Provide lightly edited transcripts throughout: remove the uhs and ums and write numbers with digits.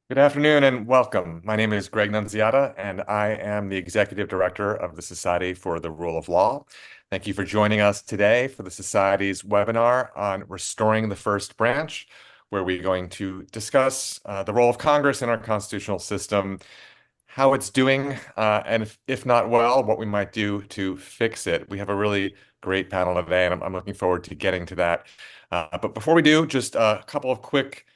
Good afternoon and welcome. My name is Greg Nunziata, and I am the Executive Director of the Society for the Rule of Law. Thank you for joining us today for the Society's webinar on restoring the first branch, where we're going to discuss the role of Congress in our constitutional system, how it's doing, and if not well, what we might do to fix it. We have a really great panel today, and I'm looking forward to getting to that. But before we do, just a couple of quick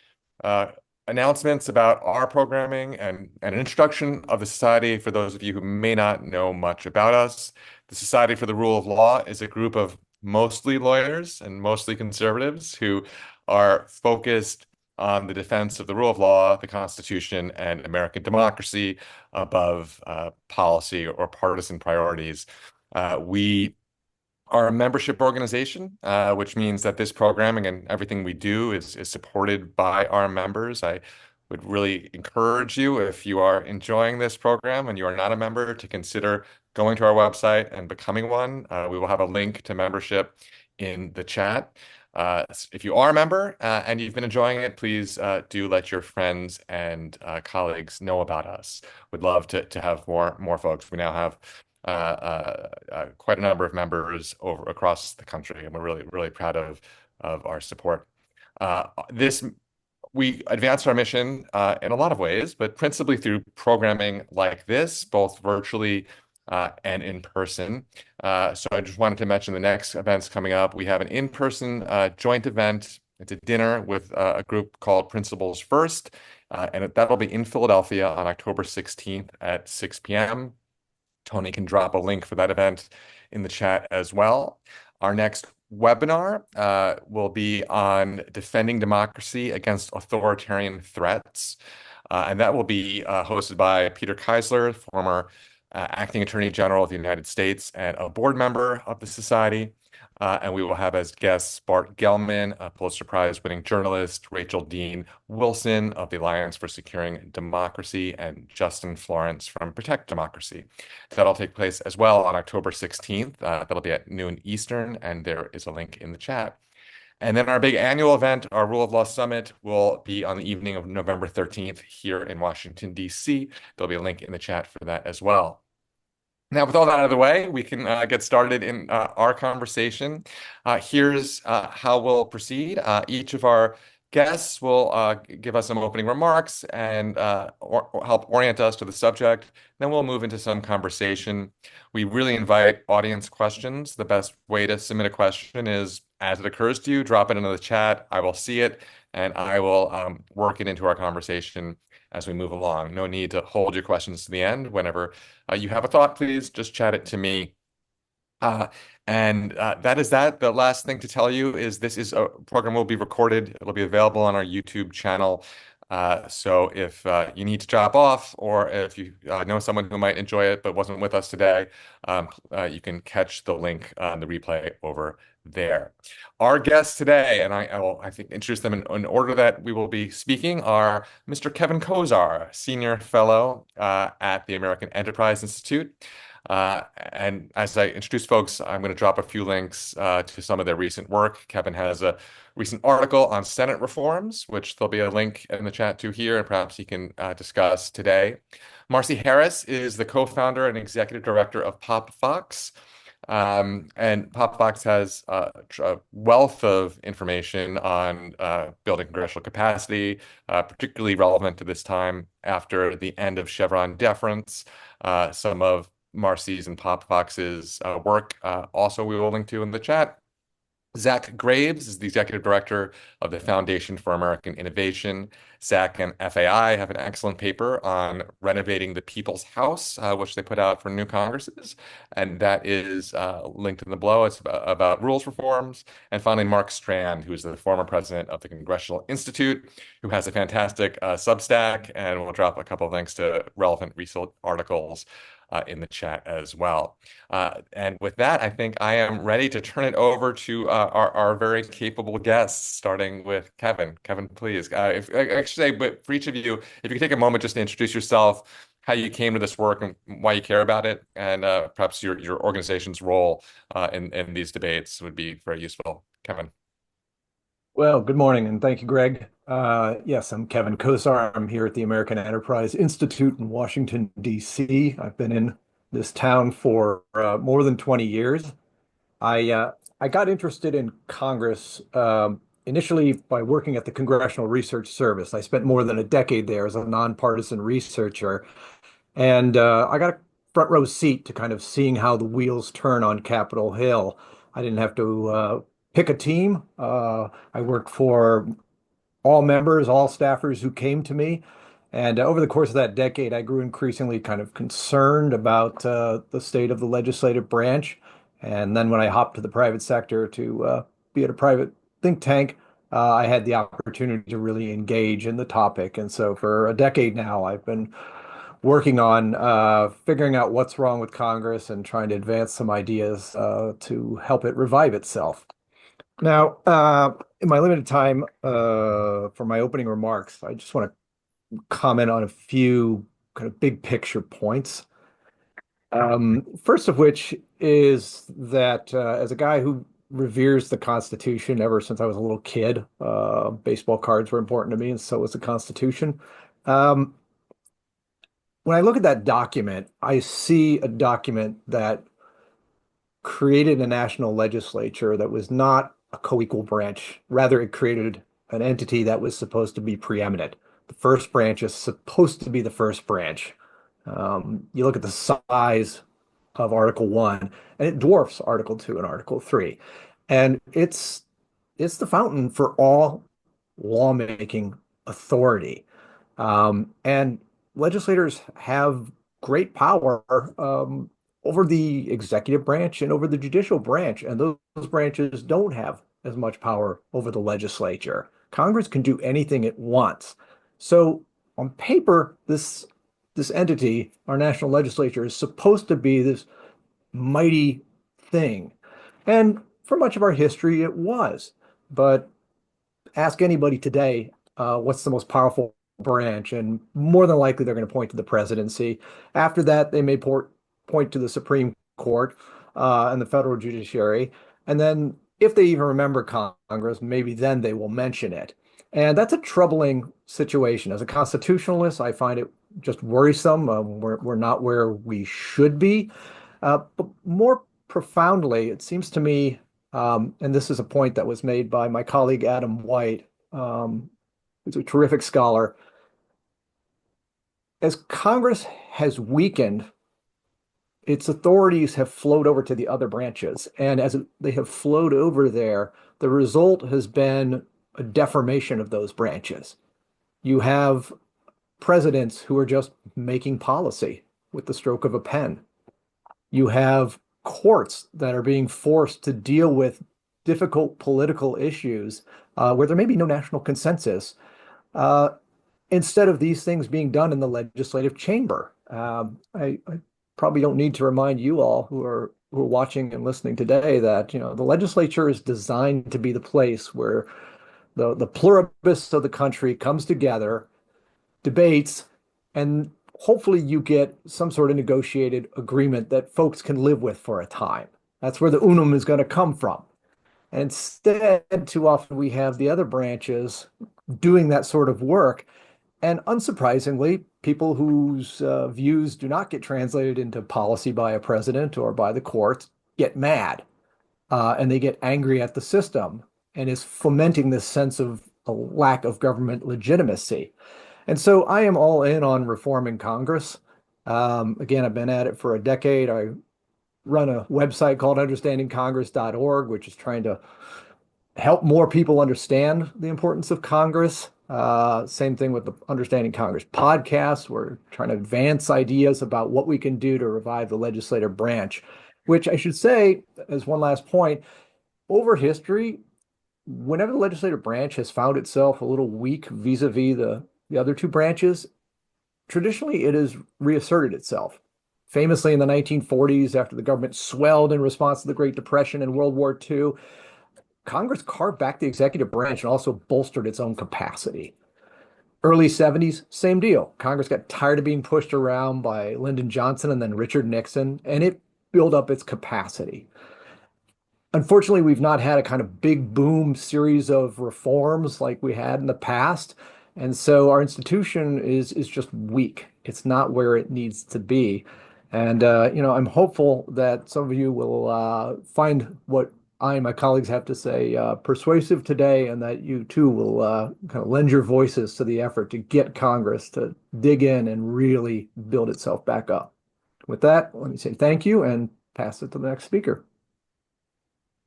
uh, announcements about our programming and an introduction of the Society for those of you who may not know much about us. The Society for the Rule of Law is a group of mostly lawyers and mostly conservatives who are focused on the defense of the rule of law, the Constitution, and American democracy above policy or partisan priorities. We are a membership organization, which means that this programming and everything we do is supported by our members. I would really encourage you, if you are enjoying this program and you are not a member, to consider going to our website and becoming one. We will have a link to membership in the chat. If you are a member and you've been enjoying it, please do let your friends and colleagues know about us. We'd love to have more folks. We now have quite a number of members over across the country, and we're really proud of our support. This we advance our mission in a lot of ways, but principally through programming like this, both virtually and in person. So I just wanted to mention the next events coming up. We have an in-person joint event. It's a dinner with a group called Principles First, and that'll be in Philadelphia on October 16th at 6 p.m. Tony can drop a link for that event in the chat as well. Our next webinar will be on defending democracy against authoritarian threats. And that will be hosted by Peter Keisler, former acting Attorney General of the United States and a board member of the Society. And we will have as guests Bart Gellman, a Pulitzer Prize winning journalist, Rachel Dean Wilson of the Alliance for Securing Democracy, and Justin Florence from Protect Democracy. That'll take place as well on October 16th. That'll be at noon Eastern, and there is a link in the chat. And then our big annual event, our Rule of Law Summit, will be on the evening of November 13th here in Washington, D.C. There'll be a link in the chat for that as well. Now, with all that out of the way, we can get started in our conversation. Here's how we'll proceed. Each of our guests will give us some opening remarks and or help orient us to the subject. Then we'll move into some conversation. We really invite audience questions. The best way to submit a question is, as it occurs to you, drop it into the chat. I will see it, and I will work it into our conversation as we move along. No need to hold your questions to the end. Whenever you have a thought, please just chat it to me. Uh, and that is that. The last thing to tell you is this is a program will be recorded. It'll be available on our YouTube channel. So if you need to drop off, or if you know someone who might enjoy it but wasn't with us today, you can catch the link on the replay over there. Our guests today, and I will, I think, introduce them in order that we will be speaking, are Mr. Kevin Kosar, Senior Fellow at the American Enterprise Institute. And as I introduce folks, I'm going to drop a few links to some of their recent work. Kevin has a recent article on Senate reforms, which there'll be a link in the chat to here, and perhaps he can discuss today. Marci Harris is the co-founder and executive director of POPVOX. And POPVOX has a wealth of information on building congressional capacity, particularly relevant to this time after the end of Chevron deference. Some of Marci's and POPVOX's work also we will link to in the chat. Zach Graves is the executive director of the Foundation for American Innovation. Zach and FAI have an excellent paper on renovating the People's House, which they put out for new Congresses, and that is linked in the below. It's about rules reforms. And finally, Mark Strand, who is the former president of the Congressional Institute, who has a fantastic Substack, and we'll drop a couple of links to relevant recent articles in the chat as well. And with that, I think I am ready to turn it over to our very capable guests, starting with Kevin. Kevin, please. If I should say, but for each of you, if you could take a moment just to introduce yourself, how you came to this work and why you care about it, and perhaps your organization's role in these debates would be very useful. Kevin. Well, good morning, and thank you, Greg. Yes, I'm Kevin Kosar. I'm here at the American Enterprise Institute in Washington, D.C. I've been in this town for more than 20 years. I got interested in Congress initially by working at the Congressional Research Service. I spent more than a decade there as a nonpartisan researcher, and I got a front row seat to kind of seeing how the wheels turn on Capitol Hill. I didn't have to pick a team. I worked for all members, all staffers who came to me. And over the course of that decade, I grew increasingly kind of concerned about the state of the legislative branch. And then when I hopped to the private sector to be at a private think tank, I had the opportunity to really engage in the topic. And so for a decade now, I've been working on figuring out what's wrong with Congress and trying to advance some ideas to help it revive itself. Now, in my limited time for my opening remarks, I just want to comment on a few kind of big picture points. First of which is that as a guy who reveres the Constitution ever since I was a little kid, baseball cards were important to me, and so was the Constitution. Um, when I look at that document, I see a document that created a national legislature that was not a co-equal branch. Rather, it created an entity that was supposed to be preeminent. The first branch is supposed to be the first branch. You look at the size of Article 1, and it dwarfs Article 2 and Article 3. And it's the fountain for all lawmaking authority. And legislators have great power over the executive branch and over the judicial branch, and those branches don't have as much power over the legislature. Congress can do anything it wants. So on paper, this entity, our national legislature, is supposed to be this mighty thing. And for much of our history, it was. But ask anybody today, what's the most powerful branch, and more than likely they're going to point to the presidency. After that, they may point to the Supreme Court and the federal judiciary. And then, if they even remember Congress, maybe then they will mention it. And that's a troubling situation. As a constitutionalist, I find it just worrisome. We're not where we should be. But more profoundly, it seems to me, and this is a point that was made by my colleague Adam White, who's a terrific scholar. As Congress has weakened, its authorities have flowed over to the other branches. And as they have flowed over there, the result has been a deformation of those branches. You have presidents who are just making policy with the stroke of a pen. You have courts that are being forced to deal with difficult political issues where there may be no national consensus, uh, instead of these things being done in the legislative chamber. I probably don't need to remind you all who are watching and listening today that the legislature is designed to be the place where the pluribus of the country comes together, debates, and hopefully you get some sort of negotiated agreement that folks can live with for a time. That's where the unum is going to come from. And instead, too often we have the other branches doing that sort of work. And unsurprisingly, people whose views do not get translated into policy by a president or by the courts get mad, and they get angry at the system, and is fomenting this sense of a lack of government legitimacy. And so I am all in on reforming Congress. Again, I've been at it for a decade. I run a website called understandingcongress.org, which is trying to help more people understand the importance of Congress. Same thing with the Understanding Congress podcast. We're trying to advance ideas about what we can do to revive the legislative branch, which I should say, as one last point, over history, whenever the legislative branch has found itself a little weak vis-a-vis the other two branches, traditionally it has reasserted itself. Famously in the 1940s, after the government swelled in response to the Great Depression and World War II, Congress carved back the executive branch and also bolstered its own capacity. Early 70s, same deal. Congress got tired of being pushed around by Lyndon Johnson and then Richard Nixon, and it built up its capacity. Unfortunately, we've not had a kind of big boom series of reforms like we had in the past. And so our institution is just weak. It's not where it needs to be. And I'm hopeful that some of you will find what I and my colleagues have to say persuasive today, and that you too will kind of lend your voices to the effort to get Congress to dig in and really build itself back up. With that, let me say thank you and pass it to the next speaker.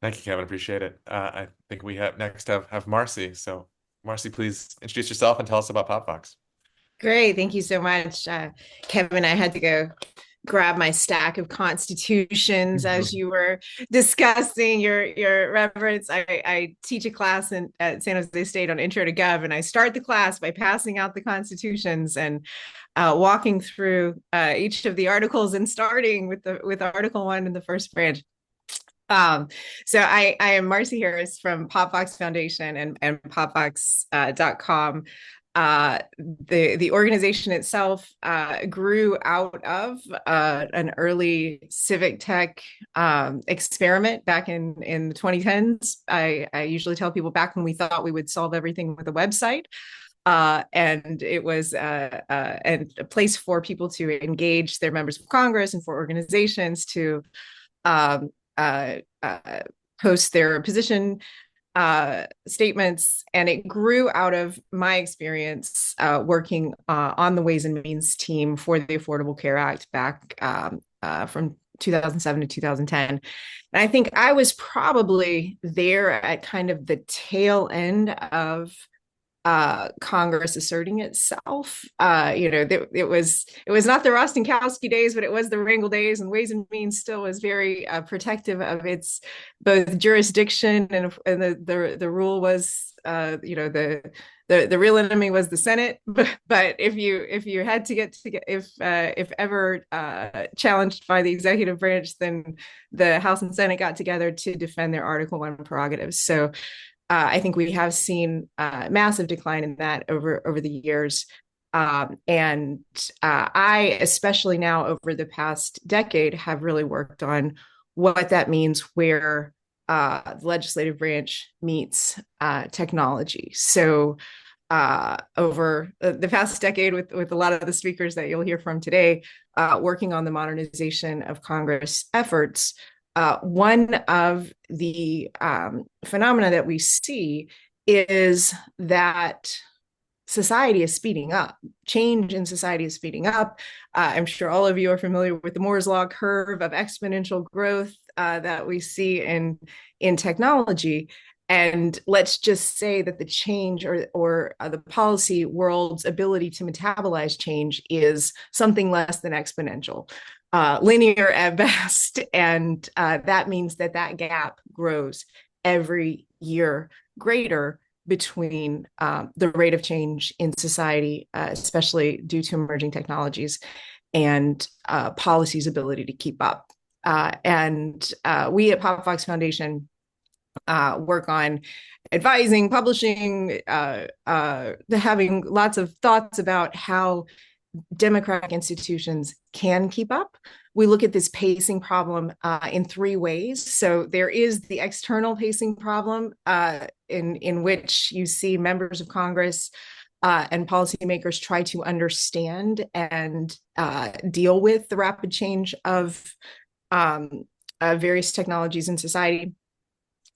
Thank you, Kevin. Appreciate it. I think we have next have Marci. So, Marci, please introduce yourself and tell us about POPVOX. Great. Thank you so much. Kevin, I had to go grab my stack of constitutions as you were discussing your reverence. I teach a class at San Jose State on Intro to Gov, and I start the class by passing out the constitutions and walking through each of the articles and starting with Article 1 in the first branch. So I am Marci Harris from POPVOX Foundation and POPVOX.com. The organization itself grew out of an early civic tech experiment back in the 2010s. I usually tell people back when we thought we would solve everything with a website. And it was a place for people to engage their members of Congress and for organizations to um, uh, post their position statements, and it grew out of my experience working on the Ways and Means team for the Affordable Care Act back from 2007 to 2010. And I think I was probably there at kind of the tail end of Congress asserting itself. It was not the Rostenkowski days, but it was the Rangel days, and Ways and Means still was very protective of its both jurisdiction and the rule was the real enemy was the Senate. But if you had to get if ever challenged by the executive branch, then the House and Senate got together to defend their Article 1 prerogatives. So I think we have seen massive decline in that over the years. And I, especially now over the past decade, have really worked on what that means where the legislative branch meets technology. So over the past decade, with a lot of the speakers that you'll hear from today, working on the modernization of Congress efforts, one of the phenomena that we see is that society is speeding up. Change in society is speeding up. I'm sure all of you are familiar with the Moore's Law curve of exponential growth that we see in technology. And let's just say that the change or the policy world's ability to metabolize change is something less than exponential. Linear at best, and that means that gap grows every year greater between the rate of change in society, especially due to emerging technologies, and policy's ability to keep up. And we at POPVOX Foundation work on advising, publishing, having lots of thoughts about how democratic institutions can keep up. We look at this pacing problem in three ways. So there is the external pacing problem in which you see members of Congress and policymakers try to understand and deal with the rapid change of various technologies in society.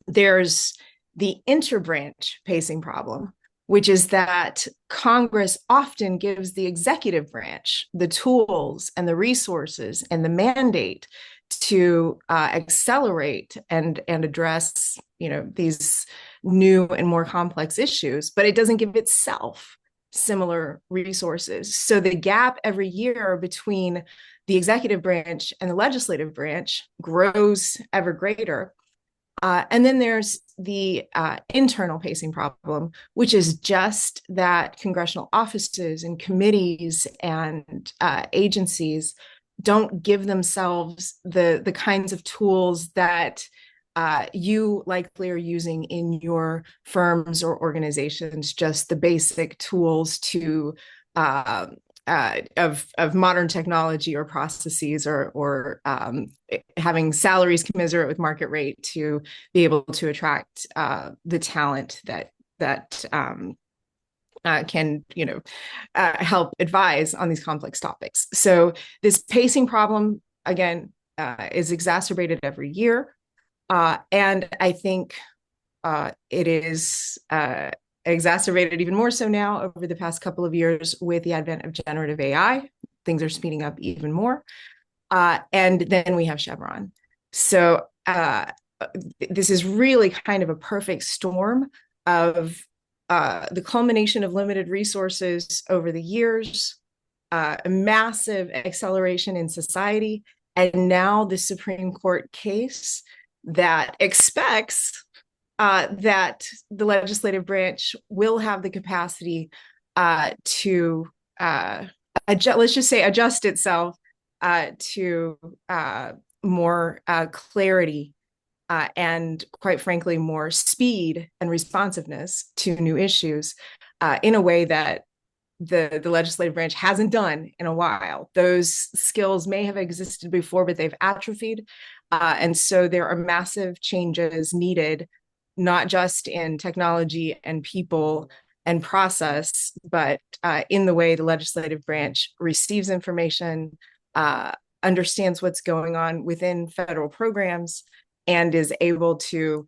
There's the interbranch pacing problem, which is that Congress often gives the executive branch the tools and the resources and the mandate to accelerate and address, these new and more complex issues, but it doesn't give itself similar resources. So the gap every year between the executive branch and the legislative branch grows ever greater. And then there's the internal pacing problem, which is just that congressional offices and committees and agencies don't give themselves the kinds of tools that you likely are using in your firms or organizations, just the basic tools to of modern technology or processes or having salaries commensurate with market rate to be able to attract the talent that can help advise on these complex topics. So this pacing problem again is exacerbated every year, and I think it is exacerbated even more so now over the past couple of years with the advent of generative AI. Things are speeding up even more. And then we have Chevron. So this is really kind of a perfect storm of the culmination of limited resources over the years, a massive acceleration in society, and now the Supreme Court case that expects that the legislative branch will have the capacity to let's just say, adjust itself to more clarity and, quite frankly, more speed and responsiveness to new issues in a way that the legislative branch hasn't done in a while. Those skills may have existed before, but they've atrophied. And so there are massive changes needed, not just in technology and people and process, but in the way the legislative branch receives information, understands what's going on within federal programs, and is able to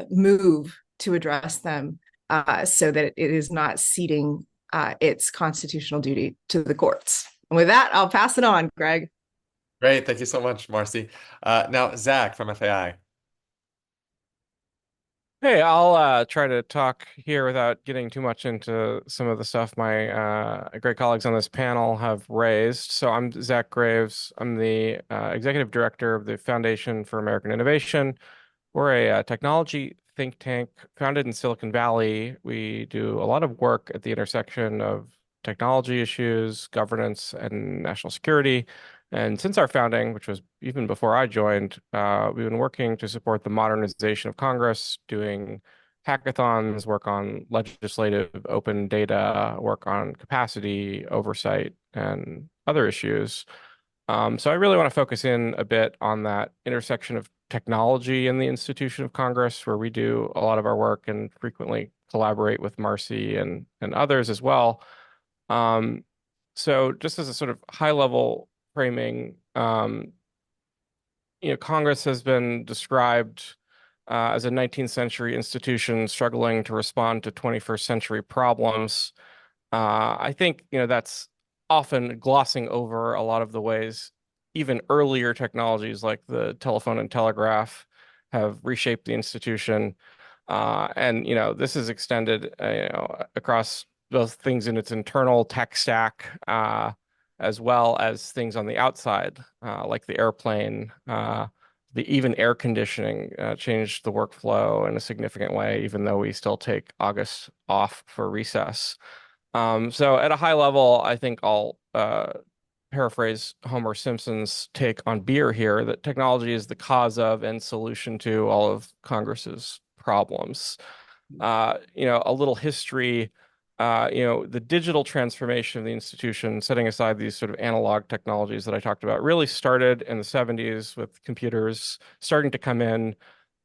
move to address them so that it is not ceding its constitutional duty to the courts. And with that, I'll pass it on, Gregg. Great. Thank you so much, Marci. Now, Zach from FAI. Hey, I'll try to talk here without getting too much into some of the stuff my great colleagues on this panel have raised. So I'm Zach Graves. I'm the executive director of the Foundation for American Innovation. We're a technology think tank founded in Silicon Valley. We do a lot of work at the intersection of technology issues, governance, and national security. And since our founding, which was even before I joined, we've been working to support the modernization of Congress, doing hackathons, work on legislative open data, work on capacity, oversight, and other issues. So I really want to focus in a bit on that intersection of technology and the institution of Congress, where we do a lot of our work and frequently collaborate with Marci and others as well. So just as a sort of high level framing, Congress has been described as a 19th century institution struggling to respond to 21st century problems. I think, that's often glossing over a lot of the ways even earlier technologies like the telephone and telegraph have reshaped the institution. And, this is extended, across both things in its internal tech stack, as well as things on the outside, like the airplane, even air conditioning changed the workflow in a significant way, even though we still take August off for recess. So at a high level, I think I'll paraphrase Homer Simpson's take on beer here, that technology is the cause of and solution to all of Congress's problems. A little history. The digital transformation of the institution, setting aside these sort of analog technologies that I talked about, really started in the 70s with computers starting to come in,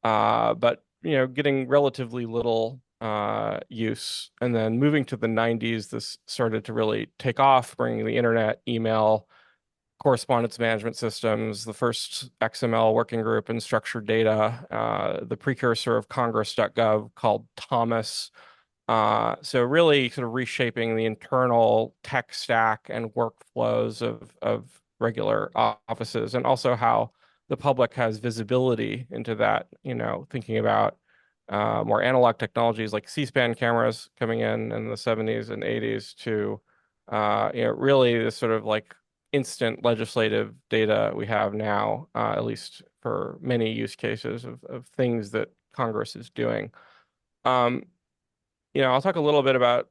but getting relatively little use. And then moving to the 90s, this started to really take off, bringing the internet, email, correspondence management systems, the first XML working group and structured data, the precursor of Congress.gov called Thomas. So really sort of reshaping the internal tech stack and workflows of regular offices, and also how the public has visibility into that, thinking about more analog technologies like C-SPAN cameras coming in the 70s and 80s to, really this sort of like instant legislative data we have now, at least for many use cases of things that Congress is doing. I'll talk a little bit about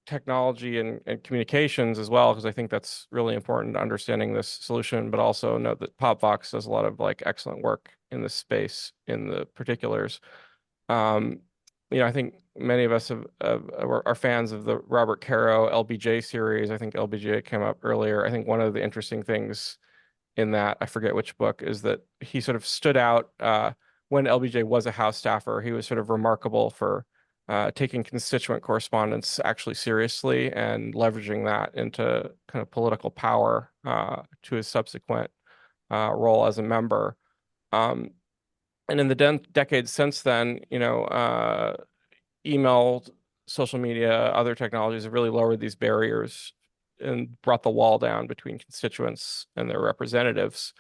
technology and communications as well, because I think that's really important to understanding this solution, but also note that POPVOX does a lot of excellent work in this space in the particulars. I think many of us are fans of the Robert Caro LBJ series. I think LBJ came up earlier. I think one of the interesting things in that, I forget which book, is that he sort of stood out when LBJ was a House staffer. He was sort of remarkable for taking constituent correspondence actually seriously and leveraging that into kind of political power to his subsequent role as a member. Um, and in the decades since then, email, social media, other technologies have really lowered these barriers and brought the wall down between constituents and their representatives.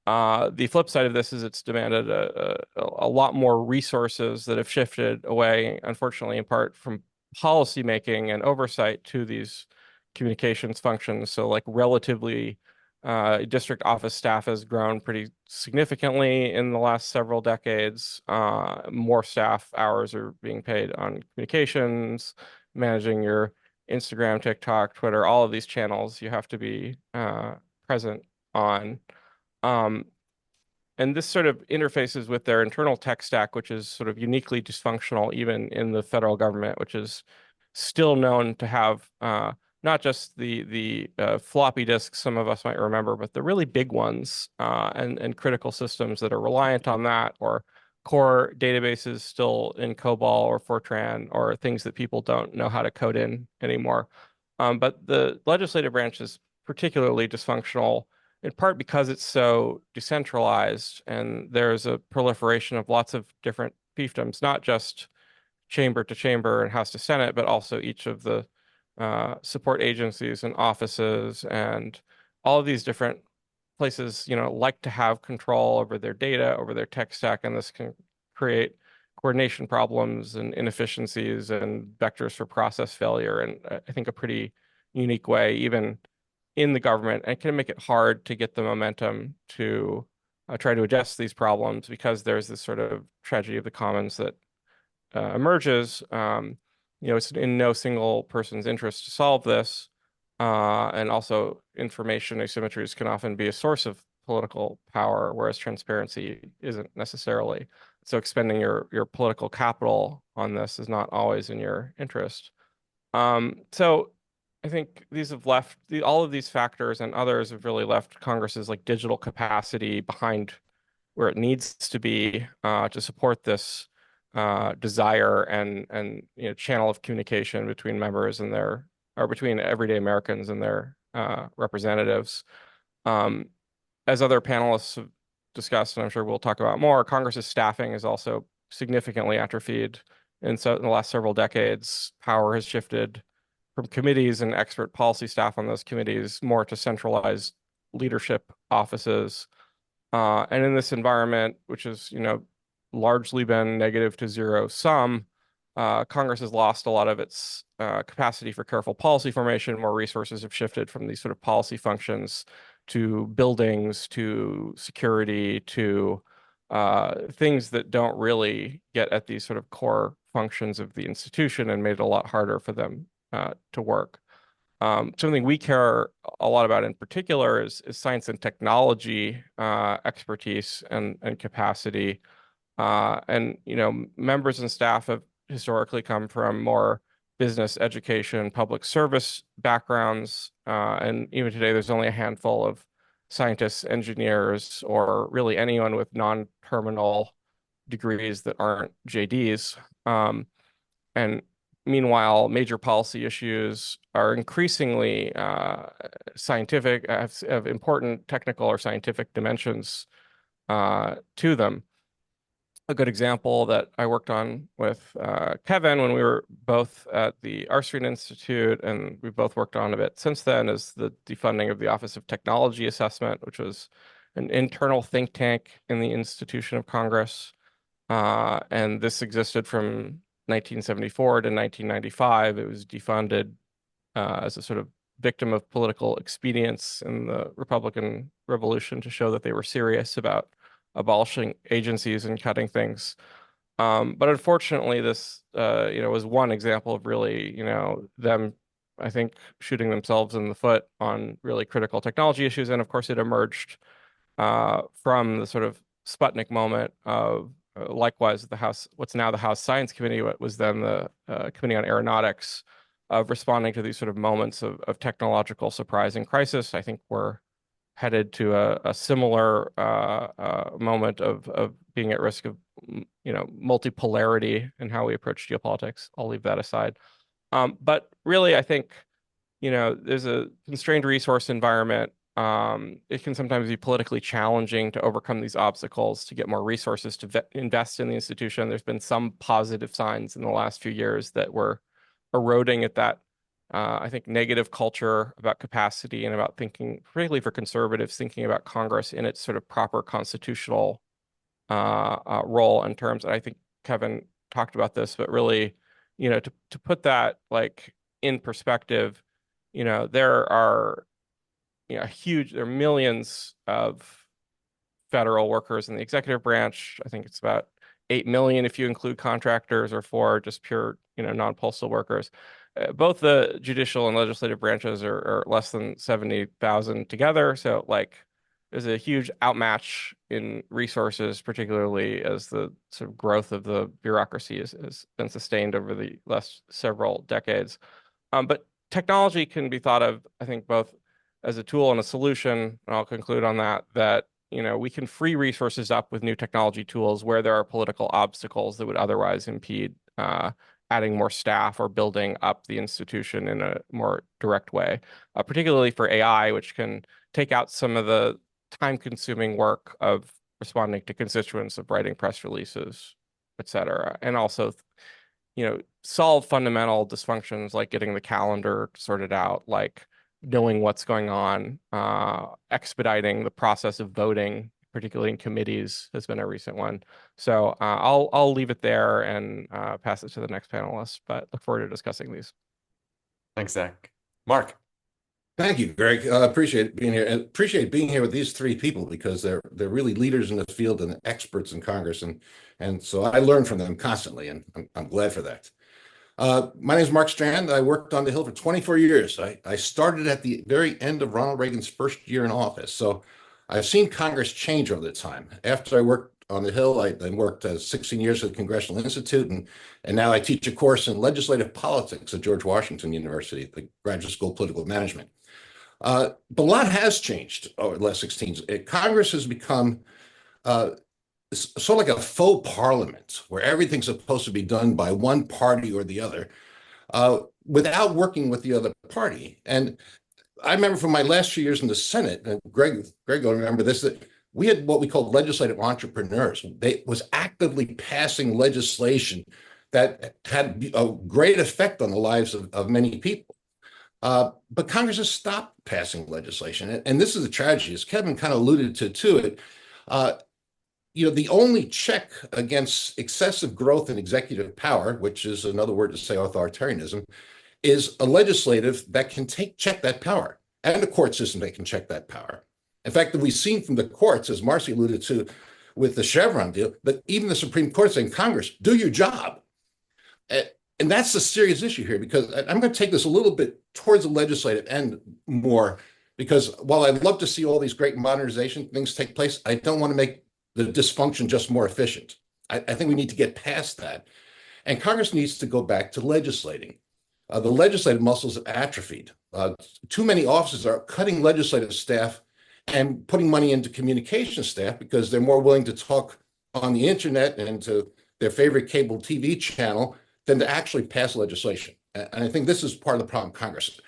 The flip side of this is it's demanded a lot more resources that have shifted away, unfortunately, in part from policy making and oversight to these communications functions. So, like, relatively, district office staff has grown pretty significantly in the last several decades. More staff hours are being paid on communications, managing your Instagram, TikTok, Twitter, all of these channels you have to be present on. Um, and this sort of interfaces with their internal tech stack, which is sort of uniquely dysfunctional, even in the federal government, which is still known to have not just the floppy disks some of us might remember, but the really big ones and critical systems that are reliant on that, or core databases still in COBOL or Fortran, or things that people don't know how to code in anymore. But the legislative branch is particularly dysfunctional in part because it's so decentralized and there's a proliferation of lots of different fiefdoms, not just chamber to chamber and House to Senate, but also each of the support agencies and offices and all of these different places, like to have control over their data, over their tech stack, and this can create coordination problems and inefficiencies and vectors for process failure. And I think a pretty unique way, even in the government, and can make it hard to get the momentum to try to address these problems because there's this sort of tragedy of the commons that emerges. It's in no single person's interest to solve this. And also information asymmetries can often be a source of political power, whereas transparency isn't necessarily. So expending your political capital on this is not always in your interest. So I think these have left all of these factors and others have really left Congress's like digital capacity behind where it needs to be to support this desire and channel of communication between members and between everyday Americans and their representatives. As other panelists have discussed, and I'm sure we'll talk about more, Congress's staffing is also significantly atrophied. And so in the last several decades, power has shifted from committees and expert policy staff on those committees more to centralized leadership offices. And in this environment, which has, largely been negative to zero sum, Congress has lost a lot of its capacity for careful policy formation. More resources have shifted from these sort of policy functions to buildings, to security, to things that don't really get at these sort of core functions of the institution and made it a lot harder for them to work. Something we care a lot about in particular is science and technology expertise and capacity. Members and staff have historically come from more business, education, public service backgrounds. And even today, there's only a handful of scientists, engineers, or really anyone with non-terminal degrees that aren't JDs. And meanwhile, major policy issues are increasingly scientific, have important technical or scientific dimensions to them. A good example that I worked on with Kevin when we were both at the R Street Institute, and we've both worked on a bit since then, is the defunding of the Office of Technology Assessment, which was an internal think tank in the institution of Congress. And this existed from 1974 to 1995. It was defunded as a sort of victim of political expedience in the Republican Revolution to show that they were serious about abolishing agencies and cutting things. But unfortunately, this was one example of really, them, I think, shooting themselves in the foot on really critical technology issues. And of course, it emerged from the sort of Sputnik moment of likewise, the House, what's now the House Science Committee, what was then the Committee on Aeronautics, of responding to these sort of moments of technological surprise and crisis. I think we're headed to a similar moment of being at risk of multipolarity in how we approach geopolitics. I'll leave that aside. But really, I think there's a constrained resource environment. It can sometimes be politically challenging to overcome these obstacles, to get more resources to invest in the institution. There's been some positive signs in the last few years that we're eroding at that, I think, negative culture about capacity and about thinking, particularly for conservatives, thinking about Congress in its sort of proper constitutional role and terms. And I think Kevin talked about this, but really, to put that like in perspective, there are there are millions of federal workers in the executive branch. I think it's about 8 million if you include contractors, or 4 just pure, non-postal workers. Both the judicial and legislative branches are less than 70,000 together. So there's a huge outmatch in resources, particularly as the sort of growth of the bureaucracy has been sustained over the last several decades. But technology can be thought of, I think, both as a tool and a solution. And I'll conclude on that we can free resources up with new technology tools where there are political obstacles that would otherwise impede adding more staff or building up the institution in a more direct way, particularly for AI, which can take out some of the time-consuming work of responding to constituents, of writing press releases, et cetera, and also solve fundamental dysfunctions like getting the calendar sorted out, like knowing what's going on, expediting the process of voting, particularly in committees, has been a recent one. So I'll leave it there and pass it to the next panelist, but look forward to discussing these. Thanks, Zach. Mark. Thank you, Greg. Appreciate being here, and appreciate being here with these 3 people, because they're really leaders in the field and experts in Congress, and so I learn from them constantly, and I'm glad for that. My name is Mark Strand. I worked on the Hill for 24 years. I started at the very end of Ronald Reagan's first year in office, so I've seen Congress change over the time. After I worked on the Hill, I then worked 16 years at the Congressional Institute, and now I teach a course in legislative politics at George Washington University, the Graduate School of Political Management. But a lot has changed over the last 16 years. Congress has become sort of like a faux parliament where everything's supposed to be done by one party or the other without working with the other party. And I remember from my last few years in the Senate, and Greg will remember this, that we had what we called legislative entrepreneurs. They was actively passing legislation that had a great effect on the lives of many people. But Congress has stopped passing legislation. And this is a tragedy, as Kevin kind of alluded to it. The only check against excessive growth in executive power, which is another word to say authoritarianism, is a legislative that can check that power, and a court system that can check that power. In fact, we've seen from the courts, as Marci alluded to with the Chevron deal, that even the Supreme Court saying, Congress, do your job. And that's the serious issue here, because I'm going to take this a little bit towards the legislative end more, because while I'd love to see all these great modernization things take place, I don't want to make the dysfunction just more efficient. I think we need to get past that. And Congress needs to go back to legislating. The legislative muscles have atrophied. Too many offices are cutting legislative staff and putting money into communication staff because they're more willing to talk on the internet and to their favorite cable TV channel than to actually pass legislation. And I think this is part of the problem, Congress.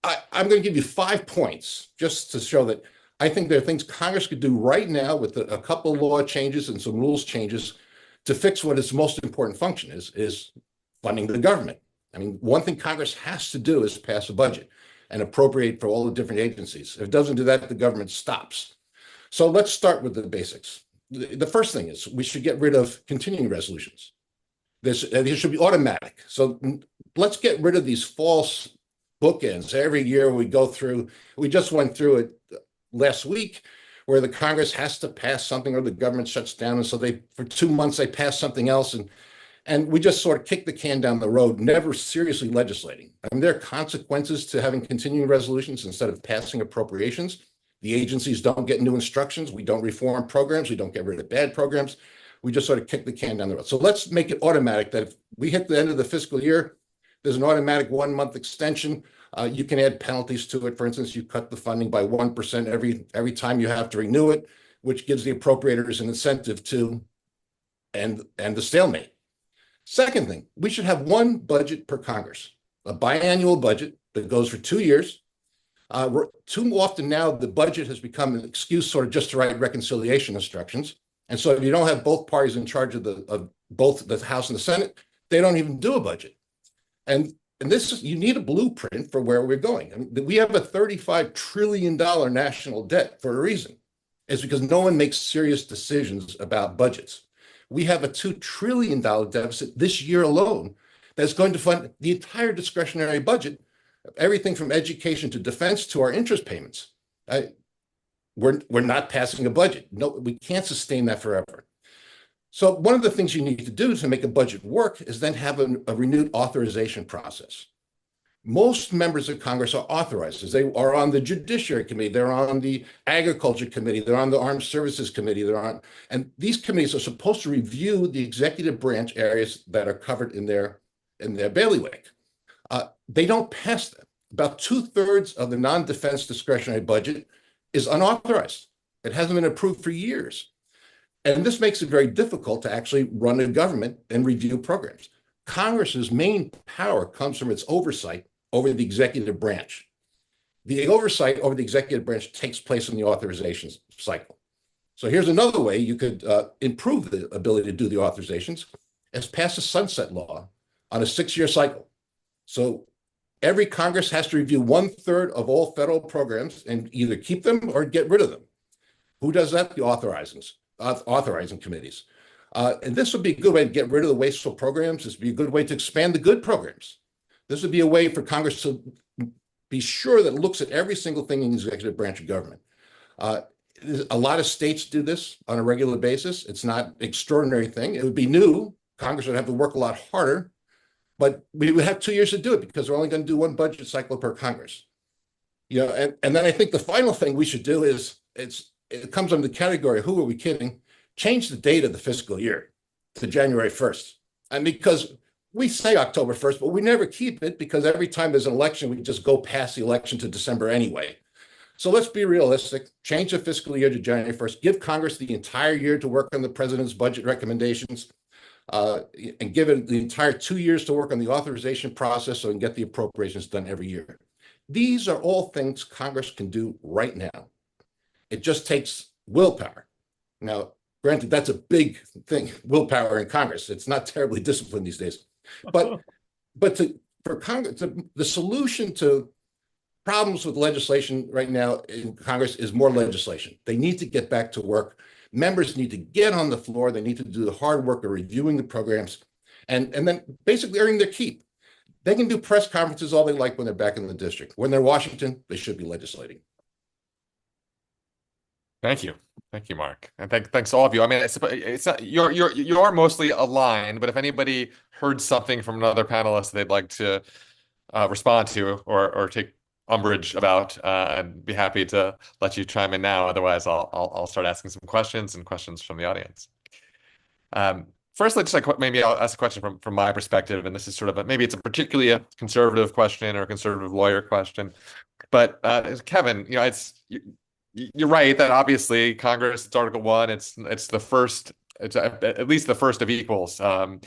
I'm going to give you 5 points just to show that I think there are things Congress could do right now with a couple of law changes and some rules changes to fix what its most important function is funding the government. I mean, one thing Congress has to do is pass a budget and appropriate for all the different agencies. If it doesn't do that, the government stops. So let's start with the basics. The first thing is we should get rid of continuing resolutions. They should be automatic. So let's get rid of these false bookends. Every year we go through, we just went through it last week, where the Congress has to pass something or the government shuts down. And so for 2 months, they pass something else. And we just sort of kick the can down the road, never seriously legislating. I mean, there are consequences to having continuing resolutions instead of passing appropriations. The agencies don't get new instructions. We don't reform programs. We don't get rid of bad programs. We just sort of kick the can down the road. So let's make it automatic that if we hit the end of the fiscal year, there's an automatic 1 month extension. You can add penalties to it. For instance, you cut the funding by 1% every time you have to renew it, which gives the appropriators an incentive to end the stalemate. Second thing, we should have one budget per Congress, a biannual budget that goes for 2 years. Too often now, the budget has become an excuse sort of just to write reconciliation instructions. And so if you don't have both parties in charge of both the House and the Senate, they don't even do a budget. And you need a blueprint for where we're going. I mean, we have a $35 trillion national debt for a reason. It's because no one makes serious decisions about budgets. We have a $2 trillion deficit this year alone that's going to fund the entire discretionary budget, everything from education to defense to our interest payments. We're not passing a budget. No, we can't sustain that forever. So one of the things you need to do to make a budget work is then have a renewed authorization process. Most members of Congress are authorized. They are on the Judiciary Committee, they're on the Agriculture Committee, they're on the Armed Services Committee, and these committees are supposed to review the executive branch areas that are covered in their bailiwick. They don't pass them. About 2/3 of the non-defense discretionary budget is unauthorized. It hasn't been approved for years. And this makes it very difficult to actually run a government and review programs. Congress's main power comes from its oversight over the executive branch. The oversight over the executive branch takes place in the authorizations cycle. So here's another way you could improve the ability to do the authorizations, is pass a sunset law on a 6-year cycle. So every Congress has to review 1/3 of all federal programs and either keep them or get rid of them. Who does that? The authorizing committees. And this would be a good way to get rid of the wasteful programs. This would be a good way to expand the good programs. This would be a way for Congress to be sure that it looks at every single thing in the executive branch of government. A lot of states do this on a regular basis. It's not an extraordinary thing. It would be new. Congress would have to work a lot harder, but we would have 2 years to do it because we're only going to do one budget cycle per Congress. And then I think the final thing we should do is it comes under the category of who are we kidding? Change the date of the fiscal year to January 1st. And because we say October 1st, but we never keep it because every time there's an election, we just go past the election to December anyway. So let's be realistic, change the fiscal year to January 1st, give Congress the entire year to work on the president's budget recommendations, and give it the entire 2 years to work on the authorization process so we can get the appropriations done every year. These are all things Congress can do right now. It just takes willpower. Now, granted, that's a big thing, willpower in Congress. It's not terribly disciplined these days. But for Congress, the solution to problems with legislation right now in Congress is more legislation. They need to get back to work. Members need to get on the floor. They need to do the hard work of reviewing the programs and then basically earning their keep. They can do press conferences all they like when they're back in the district. When they're in Washington, they should be legislating. Thank you. Thank you, Mark. And thanks to all of you. I mean, it's not, you are mostly aligned, but if anybody heard something from another panelist they'd like to respond to or take umbrage about, I'd be happy to let you chime in now. Otherwise, I'll start asking some questions from the audience. Firstly, maybe I'll ask a question from my perspective, and this is sort of maybe it's particularly a conservative question or a conservative lawyer question. But Kevin, you're right that obviously Congress, it's Article 1, it's the first, it's at least the first of equals. The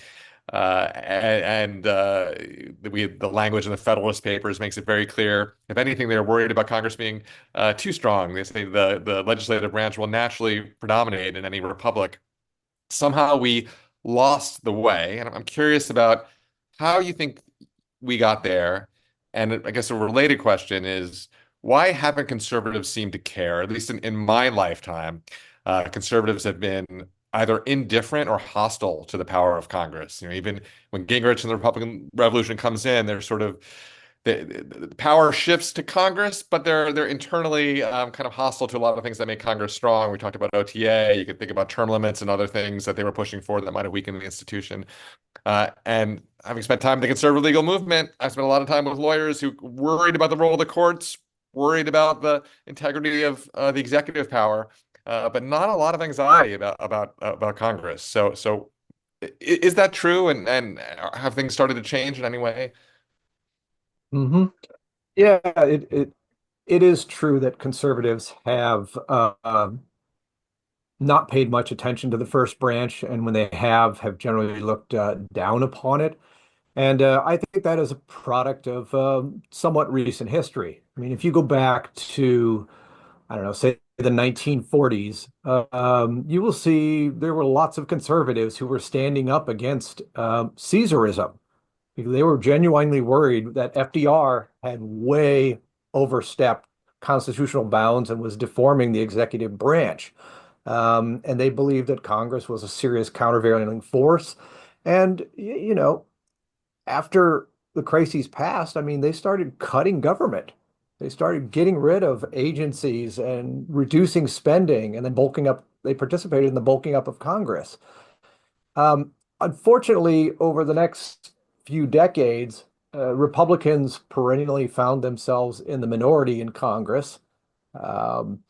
language in the Federalist Papers makes it very clear. If anything, they're worried about Congress being too strong. They say the legislative branch will naturally predominate in any republic. Somehow we lost the way, and I'm curious about how you think we got there. And I guess a related question is, why haven't conservatives seemed to care? At least in my lifetime, conservatives have been either indifferent or hostile to the power of Congress. Even when Gingrich and the Republican Revolution comes in, they're sort of the power shifts to Congress, but they're internally kind of hostile to a lot of things that make Congress strong. We talked about OTA. You could think about term limits and other things that they were pushing for that might have weakened the institution. And having spent time in the conservative legal movement, I spent a lot of time with lawyers who worried about the role of the courts, worried about the integrity of the executive power. but not a lot of anxiety about Congress. So is that true? And have things started to change in any way? Hmm. Yeah, it is true that conservatives have not paid much attention to the first branch, and when they have generally looked down upon it. And I think that is a product of somewhat recent history. I mean, if you go back to, I don't know, say the 1940s, you will see there were lots of conservatives who were standing up against Caesarism. They were genuinely worried that FDR had way overstepped constitutional bounds and was deforming the executive branch. And they believed that Congress was a serious countervailing force. And, after the crises passed, I mean, they started cutting government. They started getting rid of agencies and reducing spending and then bulking up. They participated in the bulking up of Congress. Unfortunately, over the next few decades, Republicans perennially found themselves in the minority in Congress. Um,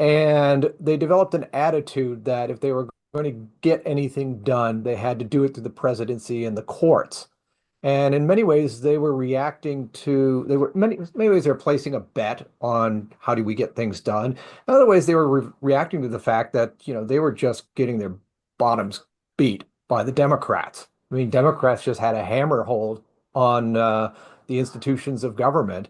and they developed an attitude that if they were going to get anything done, they had to do it through the presidency and the courts. And in many ways, they were reacting to, they were many ways they were placing a bet on how do we get things done. In other ways, they were reacting to the fact that, they were just getting their bottoms beat by the Democrats. I mean, Democrats just had a hammer hold on the institutions of government.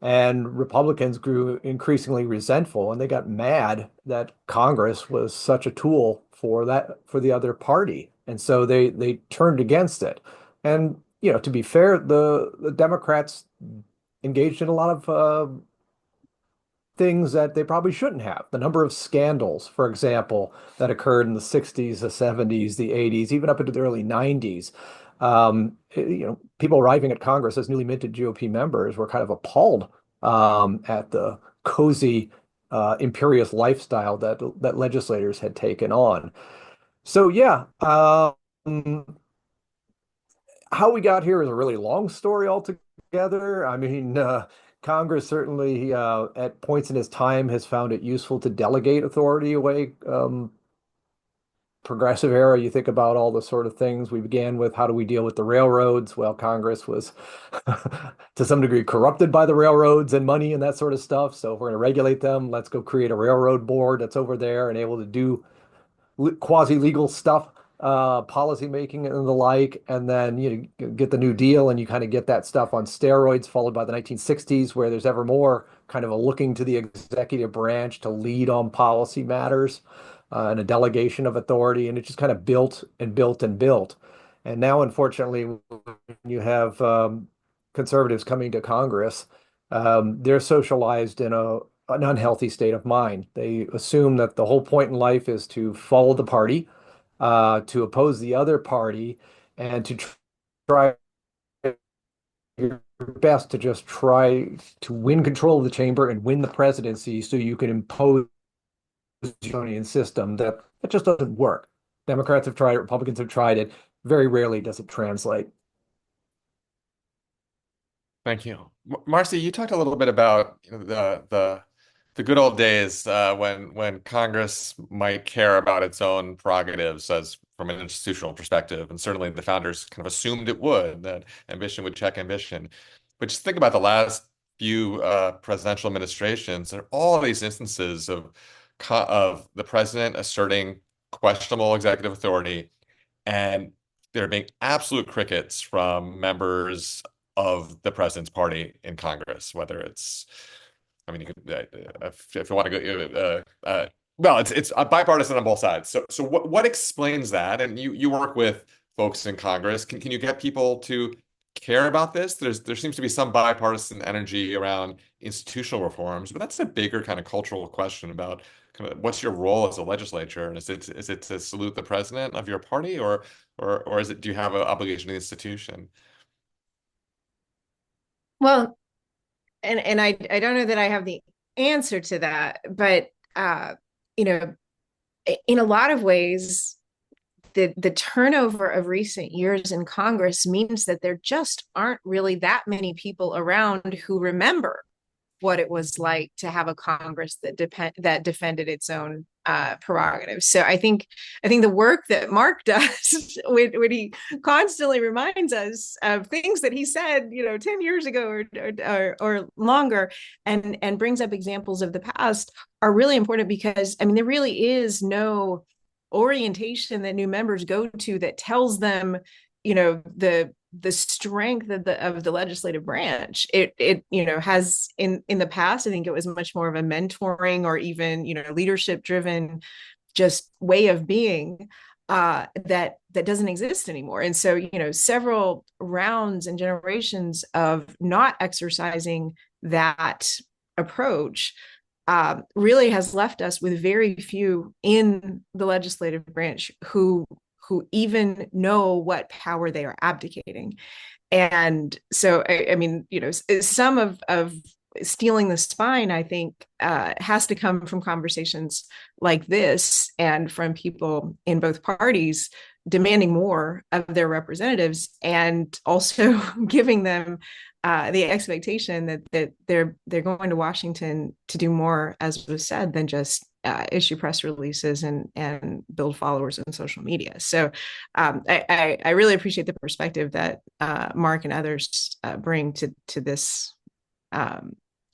And Republicans grew increasingly resentful, and they got mad that Congress was such a tool for the other party. And so they turned against it. And, to be fair, the Democrats engaged in a lot of things that they probably shouldn't have. The number of scandals, for example, that occurred in the 60s, the 70s, the 80s, even up into the early 90s. People arriving at Congress as newly minted GOP members were kind of appalled at the cozy, imperious lifestyle that legislators had taken on. So yeah, how we got here is a really long story altogether. I mean, Congress certainly, at points in its time, has found it useful to delegate authority away. Progressive era, you think about all the sort of things we began with. How do we deal with the railroads? Well, Congress was to some degree corrupted by the railroads and money and that sort of stuff. So if we're going to regulate them, let's go create a railroad board that's over there and able to do quasi-legal stuff, policy making and the like, and then get the New Deal, and you kind of get that stuff on steroids, followed by the 1960s, where there's ever more kind of a looking to the executive branch to lead on policy matters, and a delegation of authority, and it just kind of built and built and built. And now, unfortunately, when you have conservatives coming to Congress, they're socialized in an unhealthy state of mind. They assume that the whole point in life is to follow the party, to oppose the other party, and to try your best to just try to win control of the chamber and win the presidency so you can impose the Union system. That just doesn't work. Democrats have tried it, Republicans have tried it. Very rarely does it translate. Thank you. Marci, you talked a little bit about the good old days when Congress might care about its own prerogatives as from an institutional perspective, and certainly the founders kind of assumed it would, that ambition would check ambition. But just think about the last few presidential administrations. There are all these instances of the president asserting questionable executive authority, and there being absolute crickets from members of the president's party in Congress, whether it's, I mean, you could, if you want to go, well, it's bipartisan on both sides. So what explains that? And you work with folks in Congress. Can you get people to care about this? There seems to be some bipartisan energy around institutional reforms, but that's a bigger kind of cultural question about kind of what's your role as a legislature? And is it to salute the president of your party, or is it, do you have an obligation to the institution? Well, and I don't know that I have the answer to that, but you know, in a lot of ways, the turnover of recent years in Congress means that there just aren't really that many people around who remember what it was like to have a Congress that defended its own prerogatives. So I think the work that Mark does when he constantly reminds us of things that he said, 10 years ago or longer, and brings up examples of the past are really important, because I mean, there really is no orientation that new members go to that tells them, the strength of the legislative branch. It has in the past, I think it was much more of a mentoring or even leadership driven just way of being, that doesn't exist anymore. And so several rounds and generations of not exercising that approach really has left us with very few in the legislative branch who even know what power they are abdicating. And so, I mean, some of stealing the spine, I think, has to come from conversations like this and from people in both parties demanding more of their representatives, and also giving them the expectation that they're going to Washington to do more, as was said, than just issue press releases and build followers on social media. So I really appreciate the perspective that Mark and others bring to this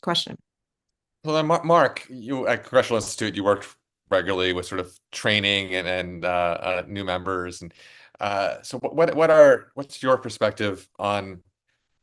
question. Well, then, Mark, you at Congressional Institute, you worked regularly with sort of training and new members, and so what's your perspective on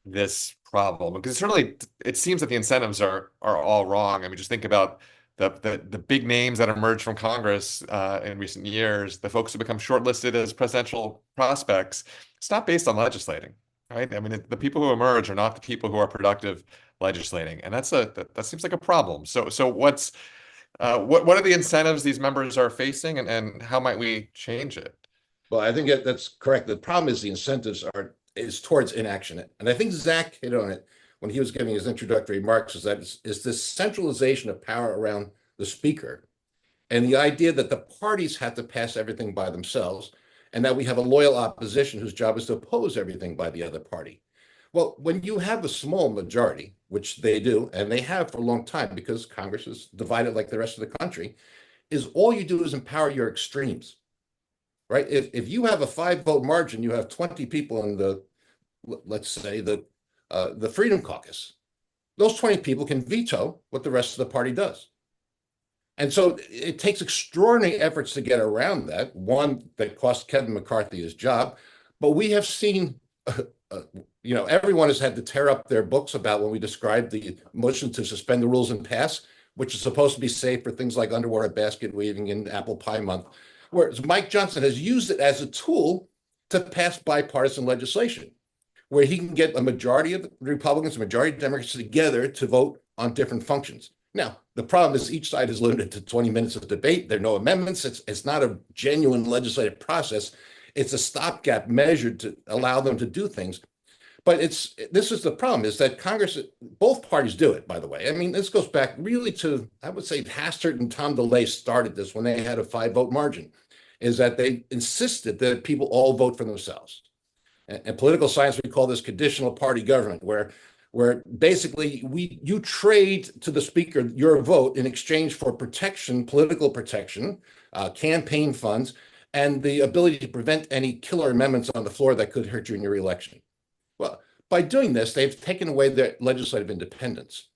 this problem? Because certainly it seems that the incentives are all wrong. I mean, just think about the big names that emerged from Congress in recent years, the folks who become shortlisted as presidential prospects. It's not based on legislating, right? I mean, the people who emerge are not the people who are productive legislating, and that seems like a problem. So what are the incentives these members are facing, and how might we change it? Well, I think that's correct. The problem is the incentives is towards inaction. And I think Zach hit on it when he was giving his introductory remarks, is that is this centralization of power around the speaker, and the idea that the parties have to pass everything by themselves, and that we have a loyal opposition whose job is to oppose everything by the other party. Well, when you have a small majority, which they do, and they have for a long time because Congress is divided like the rest of the country, is all you do is empower your extremes, right? If you have a 5-vote margin, you have 20 people in let's say the Freedom Caucus. Those 20 people can veto what the rest of the party does. And so it takes extraordinary efforts to get around that, one that cost Kevin McCarthy his job. But we have seen, everyone has had to tear up their books about when we described the motion to suspend the rules and pass, which is supposed to be safe for things like underwater basket weaving and apple pie month. Whereas Mike Johnson has used it as a tool to pass bipartisan legislation, where he can get a majority of Republicans, a majority of Democrats together to vote on different functions. Now, the problem is each side is limited to 20 minutes of debate. There are no amendments. It's not a genuine legislative process. It's a stopgap measure to allow them to do things. But this is the problem, is that Congress, both parties do it, by the way. I mean, this goes back really to, I would say, Hastert and Tom DeLay started this when they had a 5-vote margin, is that they insisted that people all vote for themselves. In political science, we call this conditional party government, where basically you trade to the speaker your vote in exchange for protection, political protection, campaign funds, and the ability to prevent any killer amendments on the floor that could hurt you in your election. Well, by doing this, they've taken away their legislative independence.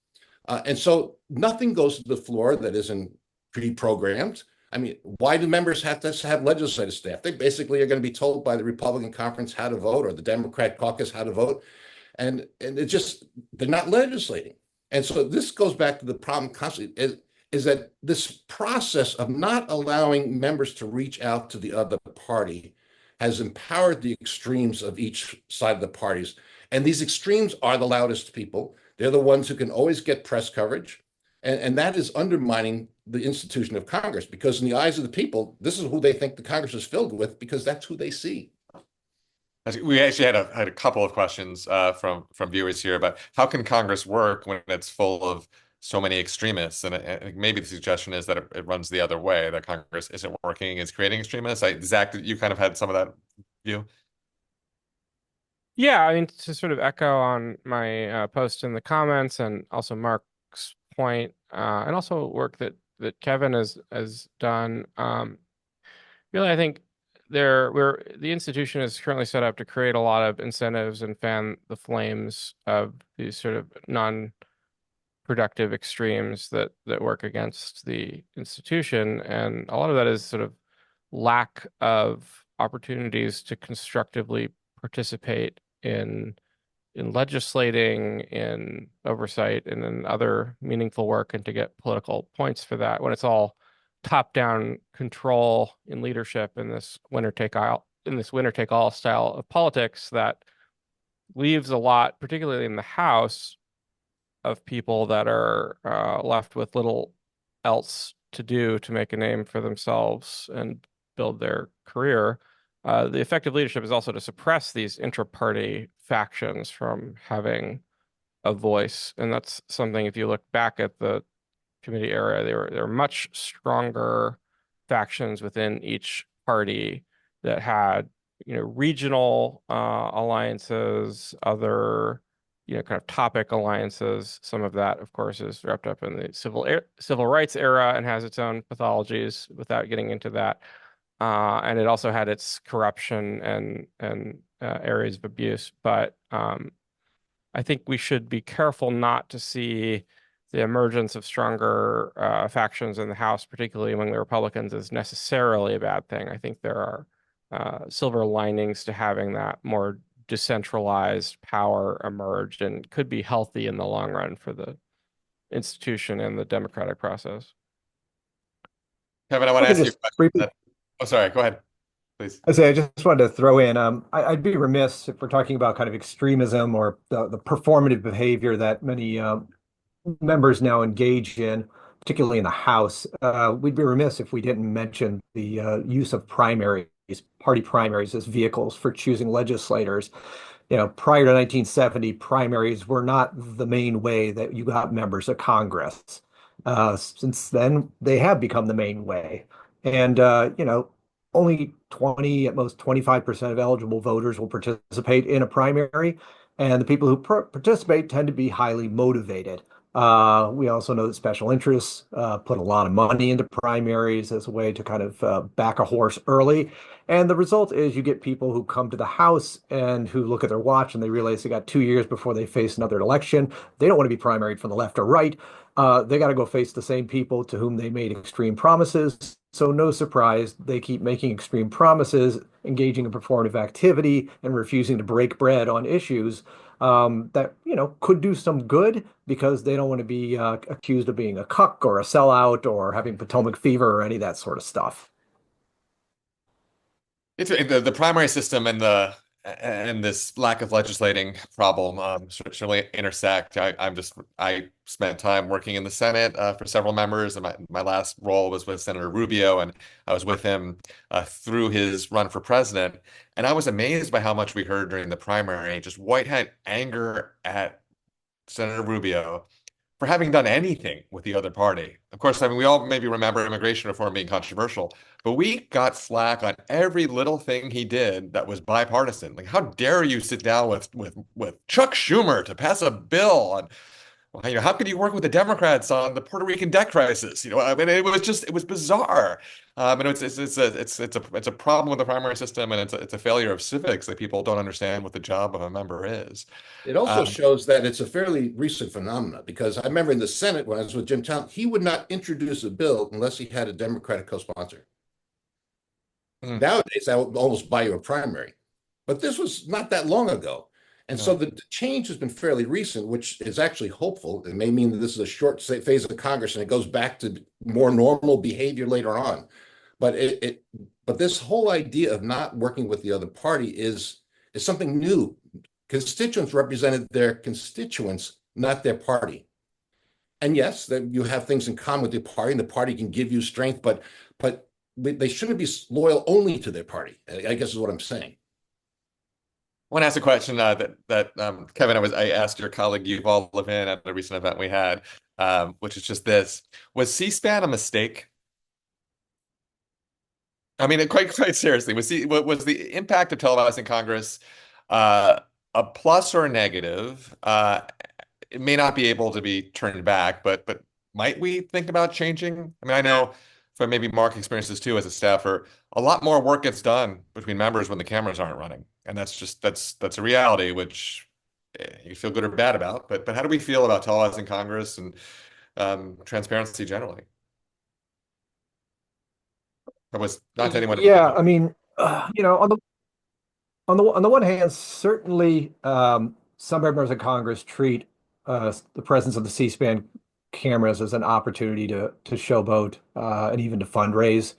And so nothing goes to the floor that isn't pre-programmed. I mean, why do members have to have legislative staff? They basically are going to be told by the Republican conference how to vote, or the Democrat caucus how to vote. And they're not legislating. And so this goes back to the problem constantly, is that this process of not allowing members to reach out to the other party has empowered the extremes of each side of the parties. And these extremes are the loudest people. They're the ones who can always get press coverage. And that is undermining the institution of Congress, because in the eyes of the people, this is who they think the Congress is filled with, because that's who they see. We actually had a couple of questions from viewers here about how can Congress work when it's full of so many extremists, and maybe the suggestion is that it runs the other way, that Congress isn't working, is creating extremists. Zach, you kind of had some of that view. Yeah, I mean, to sort of echo on my post in the comments, and also Mark's point, and also work that Kevin has done. Really, I think the institution is currently set up to create a lot of incentives and fan the flames of these sort of non-productive extremes that work against the institution, and a lot of that is sort of lack of opportunities to constructively participate in legislating, in oversight, and in other meaningful work, and to get political points for that when it's all top-down control in leadership in this winner-take-all style of politics that leaves a lot, particularly in the House, of people that are left with little else to do to make a name for themselves and build their career. The effective leadership is also to suppress these intra-party factions from having a voice. And that's something, if you look back at the committee era, there were much stronger factions within each party that had, regional alliances, other, kind of topic alliances. Some of that, of course, is wrapped up in the civil rights era and has its own pathologies without getting into that. And it also had its corruption and areas of abuse. But I think we should be careful not to see the emergence of stronger factions in the House, particularly among the Republicans, as necessarily a bad thing. I think there are silver linings to having that more decentralized power emerge, and could be healthy in the long run for the institution and the democratic process. Kevin, I want to ask you a question. Briefly, Oh, sorry. Go ahead, please. I just wanted to throw in, I'd be remiss if we're talking about kind of extremism or the performative behavior that many members now engage in, particularly in the House. We'd be remiss if we didn't mention the use of primaries, party primaries, as vehicles for choosing legislators. Prior to 1970, primaries were not the main way that you got members of Congress. Since then, they have become the main way. And, only 20, at most 25% of eligible voters will participate in a primary. And the people who participate tend to be highly motivated. We also know that special interests put a lot of money into primaries as a way to kind of back a horse early. And the result is you get people who come to the House and who look at their watch and they realize they got 2 years before they face another election. They don't want to be primaried from the left or right. They got to go face the same people to whom they made extreme promises. So no surprise, they keep making extreme promises, engaging in performative activity, and refusing to break bread on issues that could do some good because they don't want to be accused of being a cuck or a sellout or having Potomac fever or any of that sort of stuff. It's the primary system and this lack of legislating problem certainly intersect. I spent time working in the Senate for several members, and my last role was with Senator Rubio, and I was with him through his run for president. And I was amazed by how much we heard during the primary, just white hat anger at Senator Rubio for having done anything with the other party. Of course, I mean, we all maybe remember immigration reform being controversial, but we got flack on every little thing he did that was bipartisan. Like, how dare you sit down with Chuck Schumer to pass a bill on, well, how could you work with the Democrats on the Puerto Rican debt crisis? I mean, it was bizarre. And it's a problem with the primary system, and it's a failure of civics that people don't understand what the job of a member is. It also shows that it's a fairly recent phenomenon, because I remember in the Senate when I was with Jim Talent, he would not introduce a bill unless he had a Democratic co-sponsor. Nowadays, I would almost buy you a primary, but this was not that long ago. And so the change has been fairly recent, which is actually hopeful. It may mean that this is a short phase of Congress and it goes back to more normal behavior later on. But but this whole idea of not working with the other party is something new. Constituents represented their constituents, not their party. And yes, that you have things in common with the party, and the party can give you strength, but they shouldn't be loyal only to their party, I guess is what I'm saying. I want to ask a question that Kevin, I asked your colleague Yuval Levin at a recent event we had, which is just this: was C-SPAN a mistake? I mean, quite seriously, was the impact of televising Congress a plus or a negative? it may not be able to be turned back, but might we think about changing? I mean, I know from maybe Mark experiences too as a staffer, a lot more work gets done between members when the cameras aren't running, and that's a reality which you feel good or bad about. But how do we feel about televising Congress and transparency generally? That was not to anyone in Yeah, particular. I mean, on the one hand, certainly some members of Congress treat the presence of the C-SPAN cameras as an opportunity to showboat and even to fundraise.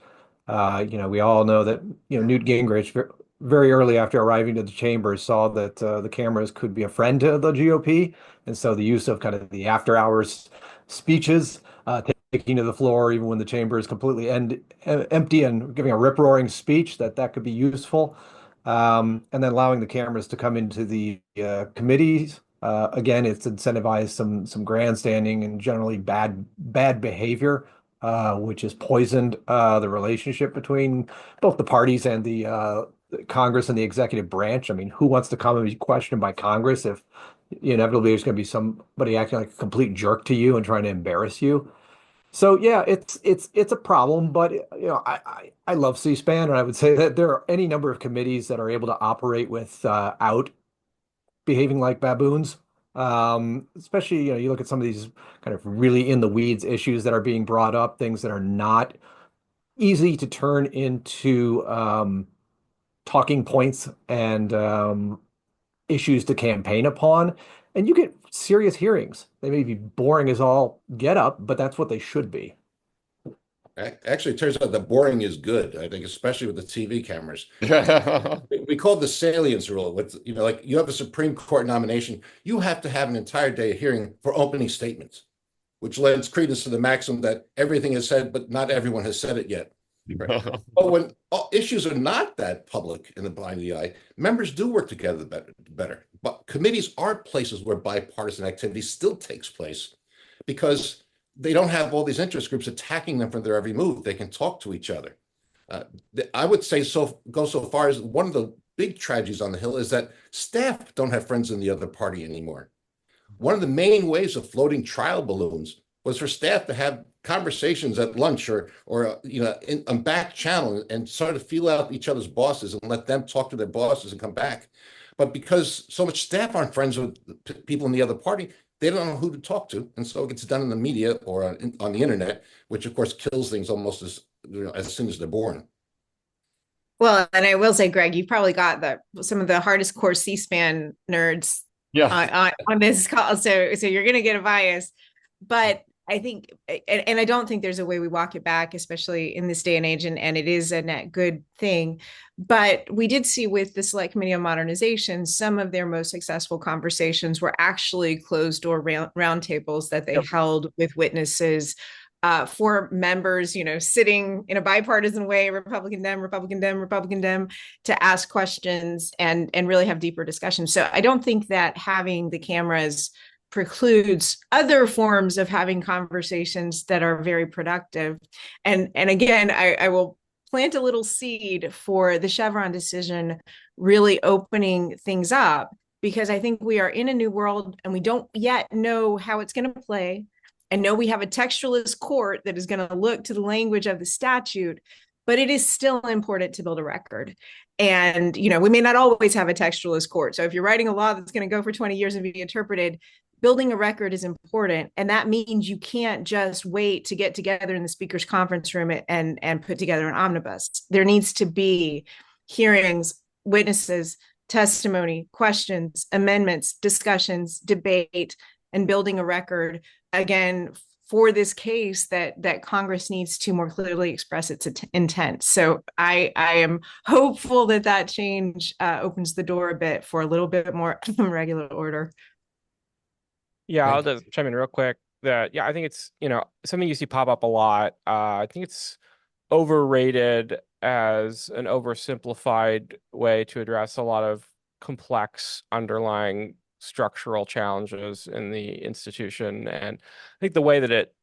We all know that Newt Gingrich very early after arriving to the chambers saw that the cameras could be a friend to the GOP, and so the use of kind of the after hours speeches, taking to the floor even when the chamber is completely empty and giving a rip-roaring speech that could be useful. And then allowing the cameras to come into the committees. Again, it's incentivized some grandstanding and generally bad behavior, which has poisoned the relationship between both the parties and the Congress and the executive branch. I mean, who wants to come and be questioned by Congress if inevitably there's going to be somebody acting like a complete jerk to you and trying to embarrass you? So yeah, it's a problem, but I love C-SPAN, and I would say that there are any number of committees that are able to operate without behaving like baboons. Especially, you look at some of these kind of really in the weeds issues that are being brought up, things that are not easy to turn into talking points and issues to campaign upon, and you get serious hearings. They may be boring as all get up, but that's what they should be. Actually, it turns out that boring is good. I think, especially with the TV cameras. Yeah. We call it the salience rule. With like you have a Supreme Court nomination, you have to have an entire day of hearing for opening statements, which lends credence to the maxim that everything is said, but not everyone has said it yet. Right. But when issues are not that public in the blind of the eye, members do work together better. But committees are places where bipartisan activity still takes place because they don't have all these interest groups attacking them for their every move. They can talk to each other. I would say go so far as one of the big tragedies on the Hill is that staff don't have friends in the other party anymore. One of the main ways of floating trial balloons was for staff to have conversations at lunch or on back channel and sort of feel out each other's bosses and let them talk to their bosses and come back. But because so much staff aren't friends with people in the other party, they don't know who to talk to, and so it gets done in the media or on the internet, which of course kills things almost as soon as they're born. Well, and I will say, Greg, you probably got some of the hardest core C-SPAN nerds Yeah. on this call, so you're going to get a bias. But I think, and I don't think there's a way we walk it back, especially in this day and age, and it is a net good thing. But we did see with the Select Committee on Modernization, some of their most successful conversations were actually closed door roundtables that they held with witnesses. For members, sitting in a bipartisan way, Republican Dem, Republican Dem, Republican Dem, to ask questions and really have deeper discussions. So I don't think that having the cameras precludes other forms of having conversations that are very productive. And again, I will plant a little seed for the Chevron decision really opening things up, because I think we are in a new world and we don't yet know how it's going to play. And know we have a textualist court that is going to look to the language of the statute, but it is still important to build a record. And, we may not always have a textualist court. So if you're writing a law that's going to go for 20 years and be interpreted, building a record is important. And that means you can't just wait to get together in the speaker's conference room and put together an omnibus. There needs to be hearings, witnesses, testimony, questions, amendments, discussions, debate, and building a record, again, for this case that Congress needs to more clearly express its intent. So I am hopeful that change opens the door a bit for a little bit more regular order. Yeah, I'll just chime in real quick. I think it's something you see pop up a lot. I think it's overrated as an oversimplified way to address a lot of complex underlying structural challenges in the institution. And I think the way that it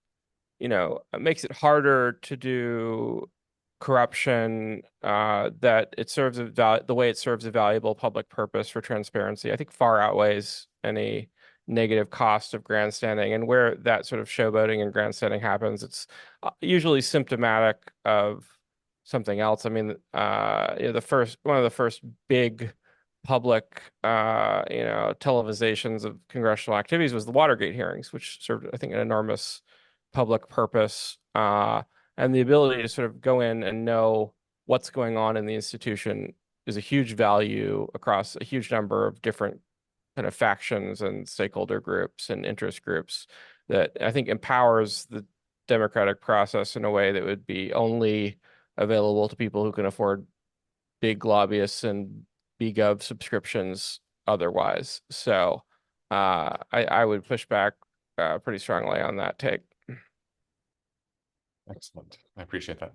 makes it harder to do corruption, that it serves the way it serves a valuable public purpose for transparency, I think far outweighs any negative cost of grandstanding. And where that sort of showboating and grandstanding happens, it's usually symptomatic of something else. I mean, one of the first big public, televisations of congressional activities was the Watergate hearings, which served, I think, an enormous public purpose, and the ability to sort of go in and know what's going on in the institution is a huge value across a huge number of different kind of factions and stakeholder groups and interest groups that I think empowers the democratic process in a way that would be only available to people who can afford big lobbyists and BGov subscriptions otherwise. So I would push back pretty strongly on that take. Excellent. I appreciate that.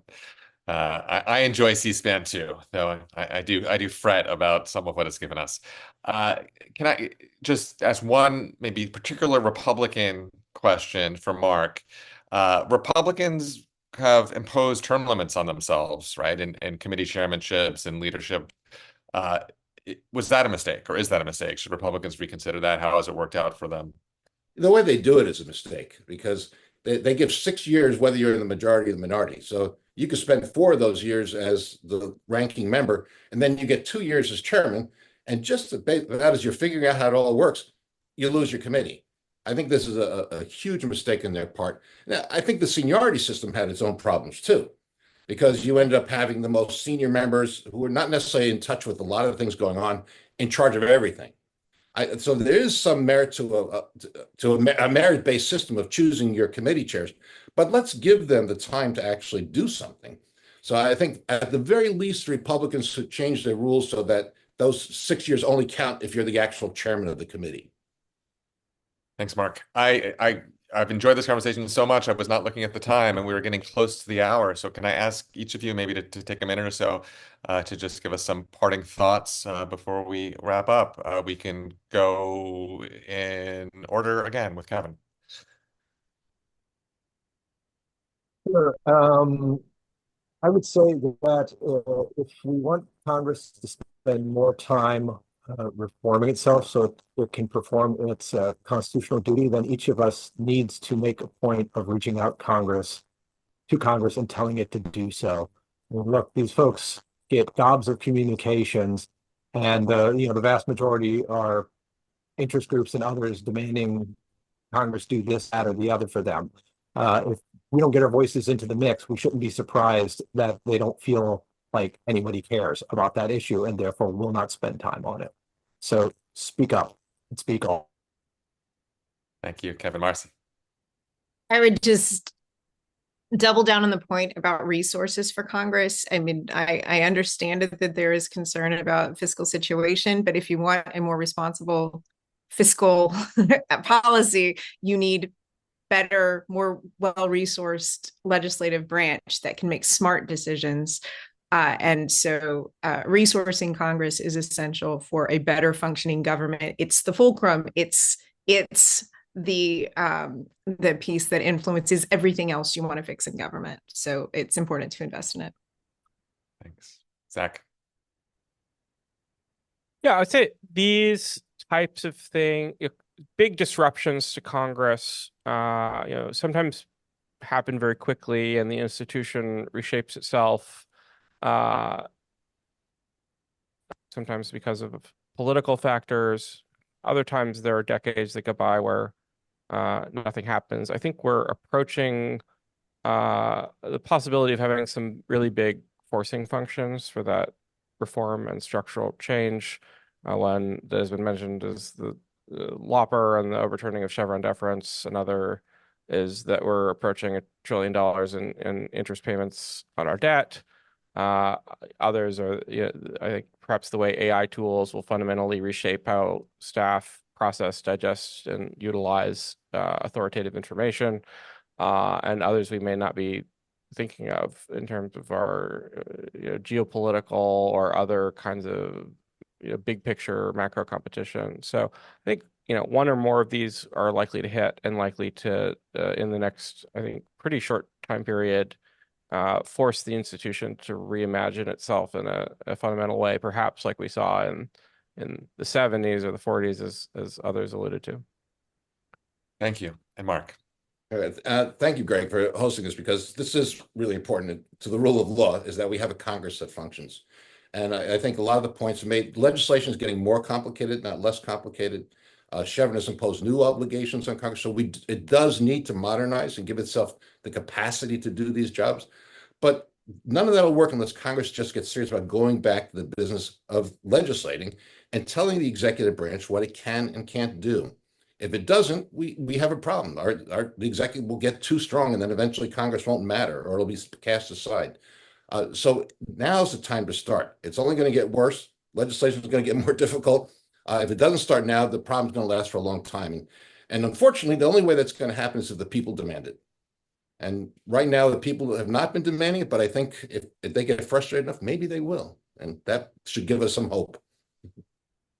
I enjoy C-SPAN too, though I do fret about some of what it's given us. Can I just ask one maybe particular Republican question for Mark? Republicans have imposed term limits on themselves, right? In committee chairmanships and leadership. Was that a mistake, or is that a mistake? Should Republicans reconsider that? How has it worked out for them? The way they do it is a mistake because they give 6 years whether you're in the majority or the minority. So you could spend 4 of those years as the ranking member, and then you get 2 years as chairman. And just about as you're figuring out how it all works, you lose your committee. I think this is a huge mistake on their part. Now, I think the seniority system had its own problems too, because you ended up having the most senior members who are not necessarily in touch with a lot of the things going on in charge of everything. So there is some merit to a merit-based system of choosing your committee chairs, but let's give them the time to actually do something. So I think at the very least, Republicans should change their rules so that those 6 years only count if you're the actual chairman of the committee. Thanks, Mark. I've enjoyed this conversation so much. I was not looking at the time, and we were getting close to the hour. So can I ask each of you maybe to take a minute or so to just give us some parting thoughts before we wrap up? We can go in order again with Kevin. Sure. I would say that if we want Congress to spend more time reforming itself so it can perform its constitutional duty, then each of us needs to make a point of reaching out to Congress and telling it to do so. And look, these folks get gobs of communications, and the vast majority are interest groups and others demanding Congress do this, that, or the other for them. If we don't get our voices into the mix, we shouldn't be surprised that they don't feel like anybody cares about that issue and therefore will not spend time on it. So speak up and speak all. Thank you, Kevin. Marci. I would just double down on the point about resources for Congress. I mean, I understand that there is concern about fiscal situation, but if you want a more responsible fiscal policy, you need better, more well-resourced legislative branch that can make smart decisions. And so resourcing Congress is essential for a better functioning government. It's the fulcrum. It's the piece that influences everything else you want to fix in government. So it's important to invest in it. Thanks. Zach. Yeah, I'd say these types of things, big disruptions to Congress, sometimes happen very quickly and the institution reshapes itself. Sometimes because of political factors. Other times there are decades that go by where nothing happens. I think we're approaching the possibility of having some really big forcing functions for that reform and structural change. One that has been mentioned is the Lopper and the overturning of Chevron deference. Another is that we're approaching $1 trillion in interest payments on our debt. Others are, I think perhaps the way AI tools will fundamentally reshape how staff process, digest, and utilize authoritative information. And others we may not be thinking of in terms of our geopolitical or other kinds of big picture macro competition. So I think one or more of these are likely to hit and likely to in the next, I think, pretty short time period, force the institution to reimagine itself in a fundamental way, perhaps like we saw in the 70s or the 40s, as others alluded to. Thank you. And Mark. All right. Thank you, Greg, for hosting this, because this is really important to the rule of law, is that we have a Congress that functions. And I think a lot of the points made, legislation is getting more complicated, not less complicated. Chevron has imposed new obligations on Congress. So it does need to modernize and give itself the capacity to do these jobs. But none of that will work unless Congress just gets serious about going back to the business of legislating and telling the executive branch what it can and can't do. If it doesn't, we have a problem. The executive will get too strong, and then eventually Congress won't matter, or it'll be cast aside. So now's the time to start. It's only going to get worse. Legislation is going to get more difficult. If it doesn't start now, the problem's going to last for a long time. And unfortunately, the only way that's going to happen is if the people demand it. And right now, the people have not been demanding it, but I think if they get frustrated enough, maybe they will. And that should give us some hope.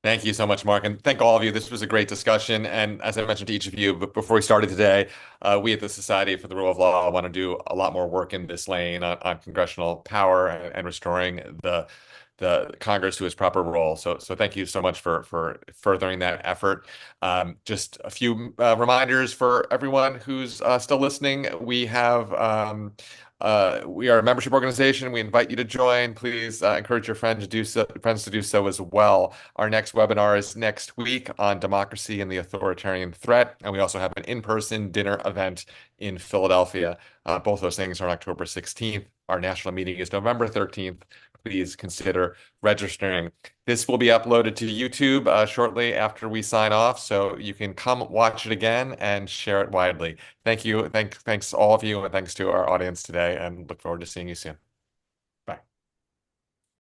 Thank you so much, Mark, and thank all of you. This was a great discussion. And as I mentioned to each of you, but before we started today, we at the Society for the Rule of Law want to do a lot more work in this lane on congressional power and restoring the Congress to its proper role. So thank you so much for furthering that effort. Just a few reminders for everyone who's still listening. We are a membership organization. We invite you to join. Please encourage your friends to do so as well. Our next webinar is next week on democracy and the authoritarian threat, and we also have an in-person dinner event in Philadelphia. Both those things are on October 16th. Our national meeting is November 13th. Please consider registering. This will be uploaded to YouTube shortly after we sign off, so you can come watch it again and share it widely. Thank you. Thanks all of you, and thanks to our audience today, and look forward to seeing you soon.